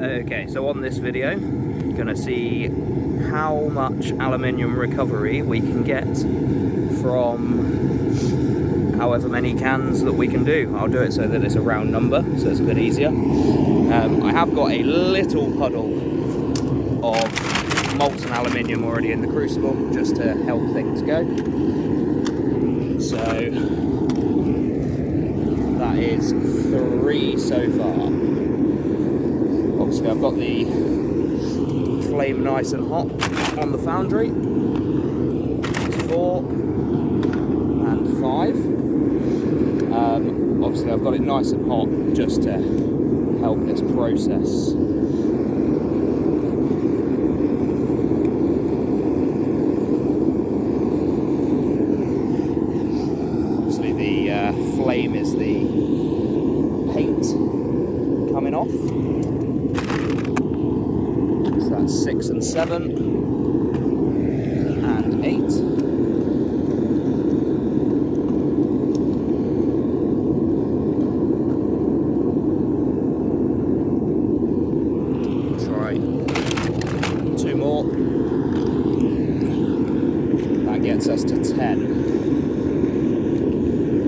Okay, so on this video, you're going to see how much aluminium recovery we can get from however many cans that we can do. I'll do it so that it's a round number, so it's a bit easier. I have got a little puddle of molten aluminium already in the crucible, just to help things go. So that is 3 so far. Obviously I've got the flame nice and hot on the foundry. It's 4 and 5. Obviously I've got it nice and hot just to help this process. Obviously the flame is the paint coming off. So that's 6 and 7 and 8. Try 2 more. That gets us to 10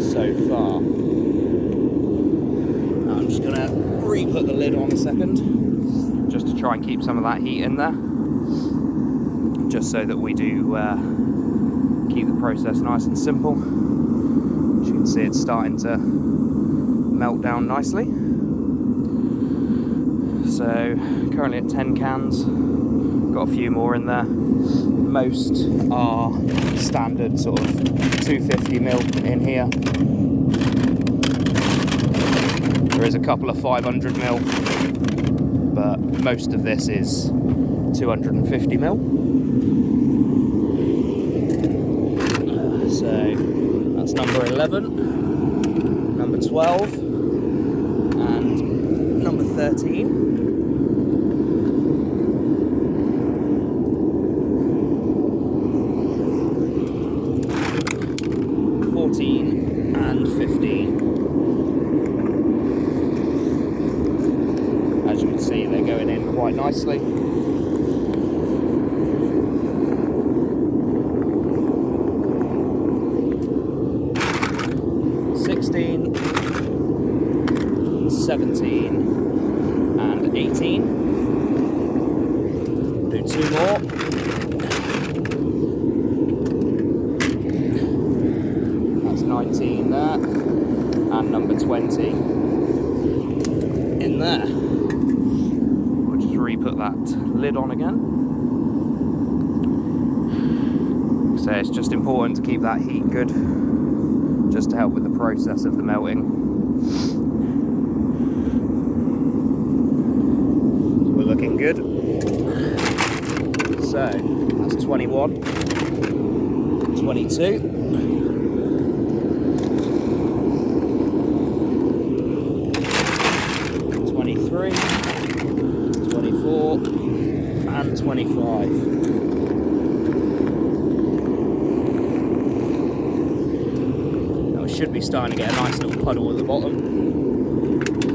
so far. I'm just going to re-put the lid on a second, just to try and keep some of that heat in there, just so that we do keep the process nice and simple. As you can see, it's starting to melt down nicely. So currently at 10 cans, got a few more in there. Most are standard sort of 250ml in here. There is a couple of 500ml, but most of this is 250ml. So that's number 11, number 12, and number 13. And 15. As you can see, they're going in quite nicely. (16), 17, and 18. Do 2 more. That's 19 there, and number 20 in there. We'll just re-put that lid on again. So it's just important to keep that heat good, just to help with the process of the melting. We're looking good. So that's 21, 22, 23, 24, and 25. Now we should be starting to get a nice little puddle at the bottom.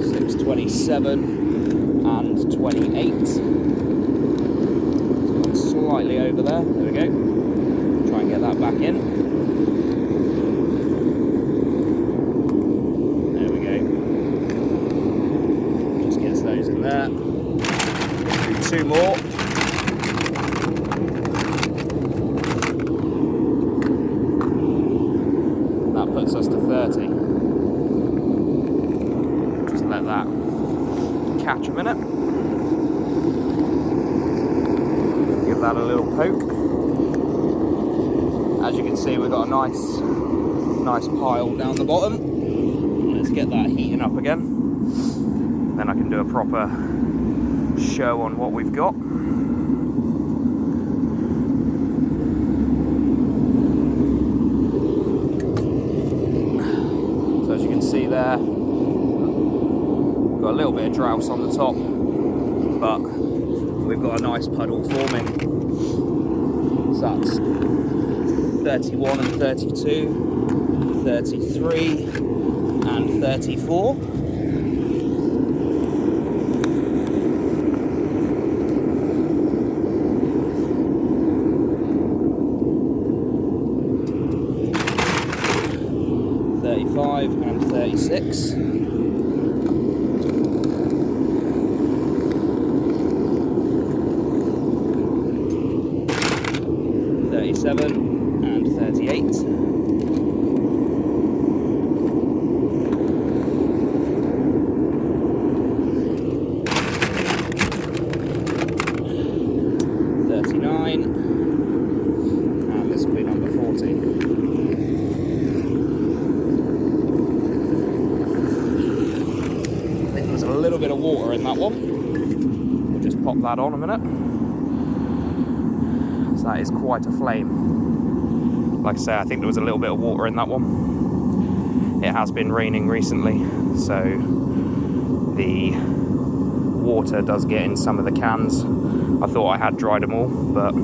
627 and 28. Slightly over there. There we go. Try and get that back in. In there. Do 2 more. That puts us to 30. Just let that catch a minute. Give that a little poke. As you can see, we've got a nice pile down the bottom. Let's get that heating up again. Then I can do a proper show on what we've got. So as you can see there, got a little bit of drouse on the top, but we've got a nice puddle forming. So that's 31 and 32, 33 and 34. 36. And 38. And this will be number 40. I think there's a little bit of water in that one. We'll just pop that on a minute. So that is quite a flame. Like I say, I think there was a little bit of water in that one. It has been raining recently, so the water does get in some of the cans. I thought I had dried them all, but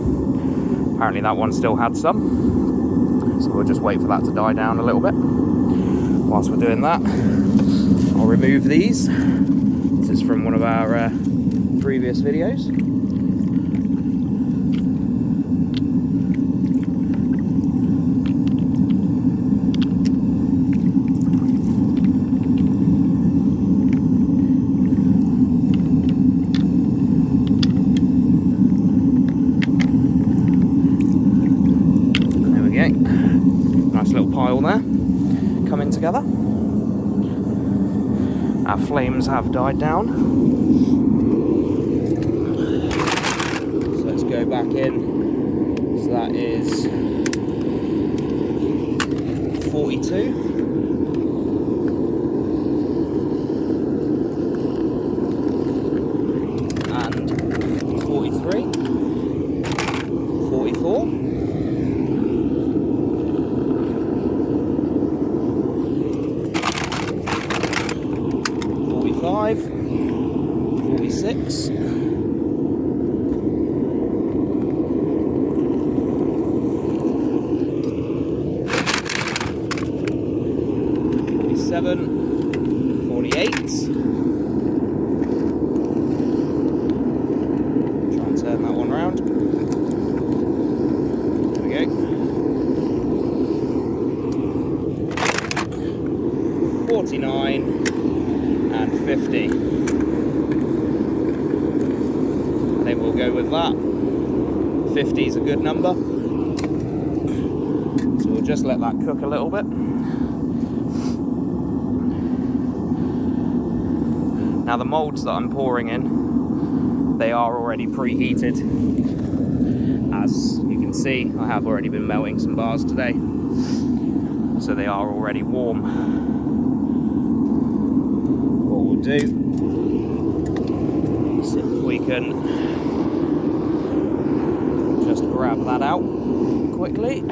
apparently that one still had some. So we'll just wait for that to die down a little bit. Whilst we're doing that, I'll remove these. This is from one of our previous videos. Nice little pile there, coming together. Our flames have died down. So let's go back in. So that is 42. And 43. 44. 46. Seven, 48. Try and turn that one round. There we go. 49 and 50. I think we'll go with that. 50 is a good number. So we'll just let that cook a little bit. Now the moulds that I'm pouring in, they are already preheated. As you can see, I have already been melting some bars today. So they are already warm. What we'll do, see if we can just grab that out quickly.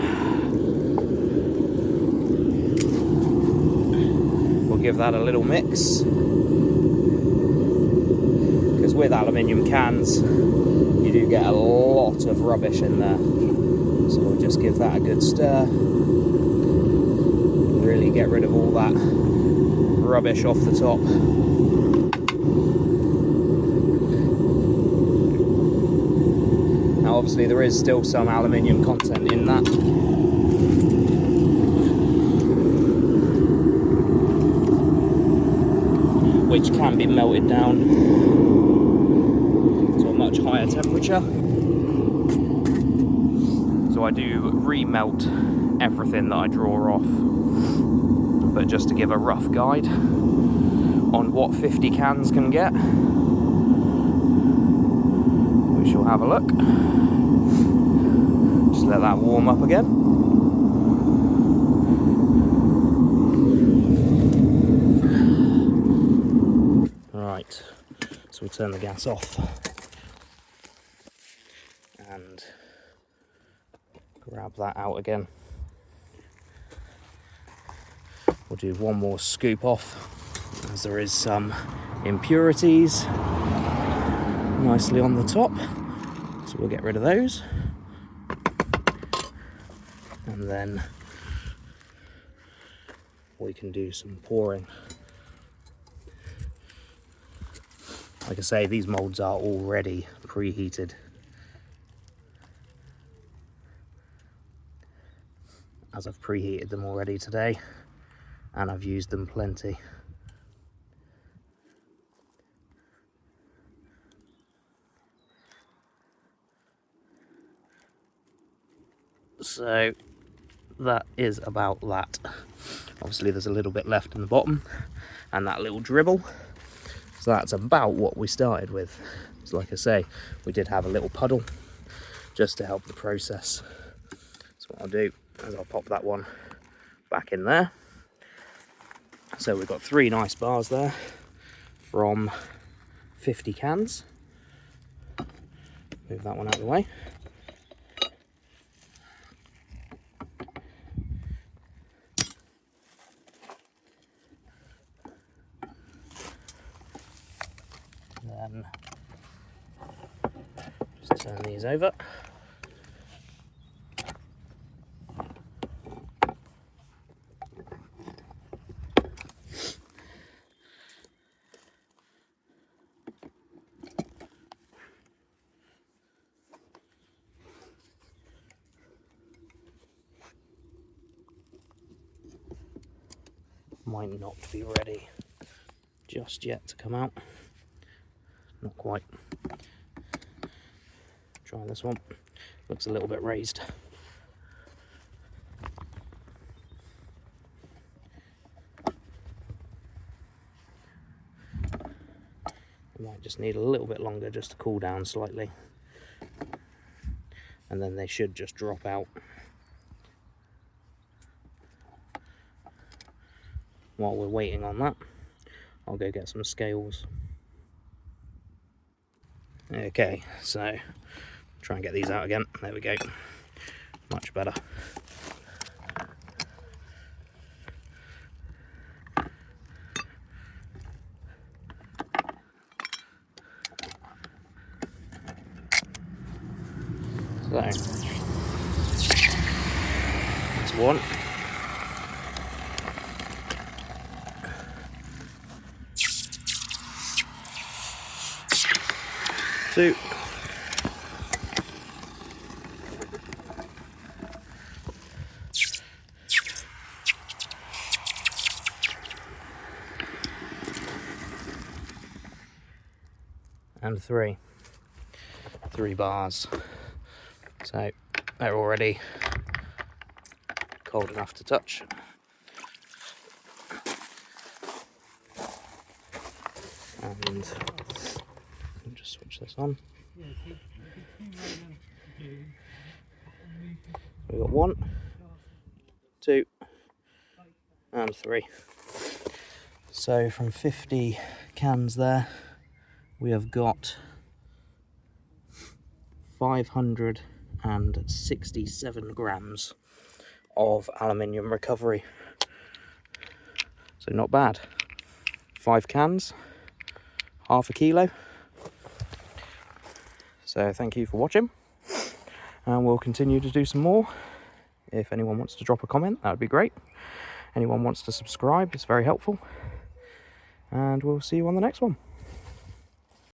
We'll give that a little mix. With aluminium cans, you do get a lot of rubbish in there. So we'll just give that a good stir. Really get rid of all that rubbish off the top. Now obviously there is still some aluminium content in that. Which can be melted down much higher temperature. So I do remelt everything that I draw off, but just to give a rough guide on what 50 cans can get, we shall have a look. Just let that warm up again. Right, so we'll turn the gas off and grab that out again. We'll do one more scoop off, as there is some impurities nicely on the top, so we'll get rid of those, and then we can do some pouring. Like I say, these moulds are already preheated. As I've preheated them already today, and I've used them plenty. So that is about that. Obviously there's a little bit left in the bottom and that little dribble, so that's about what we started with. So like I say, we did have a little puddle just to help the process. So what I'll do is I'll pop that one back in there. So we've got 3 nice bars there from 50 cans. Move that one out of the way. Then just turn these over. Might not be ready just yet to come out. Not quite. Try this one. Looks a little bit raised. It might just need a little bit longer just to cool down slightly. And then they should just drop out. While we're waiting on that, I'll go get some scales. Okay, so try and get these out again. There we go. Much better. So that's one. 2. And 3. 3 bars. So they're already cold enough to touch. And I'll just switch this on. We've got 1, 2, and 3. So from 50 cans there, we have got 567 grams of aluminium recovery. So not bad. 5 cans, half a kilo. So thank you for watching, and we'll continue to do some more. If anyone wants to drop a comment, that would be great. Anyone wants to subscribe, it's very helpful. And we'll see you on the next one.